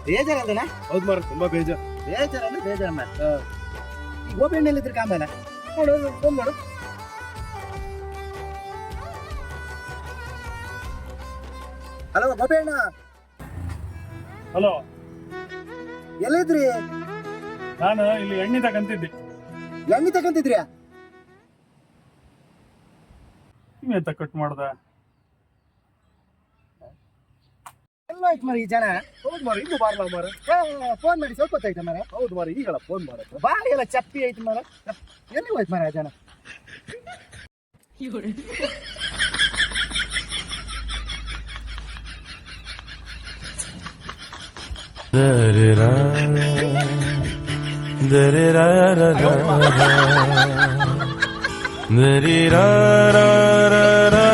ಬೇಜಾರ ಅಂದನ ಹೌದು ಮಾರ ತುಂಬಾ ಬೇಜಾರು. ಬೇಜಾರ ಅಂದ್ರೆ ಬೇಜಾರ ಈಗ ಗೋಪೆಣ್ಣೆಲ್ಲಿ ಇದ್ರೆ ಕಾಂಬಲ್ಲ ನೋಡು ಫೋನ್ ಮಾಡು. ಹಲೋ ಗೋಪೆಣ್ಣ, ಹಲೋ, ಎಲ್ಲಿದ್ರಿ? ನಾನು ಇಲ್ಲಿ ಎಣ್ಣೆ ತಗಂತಿದ್ದೆ. ಎಣ್ಣೆ ತಗೊಂತಿದ್ರಿ? ನೀವೆಂತ ಕಟ್ ಮಾಡ್ದ? ಎಲ್ಲೋಯ್ತು ಮರ ಈ ಜನ? ಹೌದು ಮಾರ, ಇನ್ನು ಬಾರ್ಲ ಮಾರ. ಫೋನ್ ಮಾಡಿ ಸ್ವಲ್ಪ ಹೊತ್ತಾಯ್ತು ಮರ. ಹೌದು ಮಾರ, ಈಗಳ ಫೋನ್ ಮಾರ. ಬಾರಿ ಎಲ್ಲ ಚಪ್ಪಿ ಆಯ್ತು ಮರ. ಎಲ್ಲಿ ಹೋಯ್ತು ಮರ ಜನ? Da-da-da-da-da-da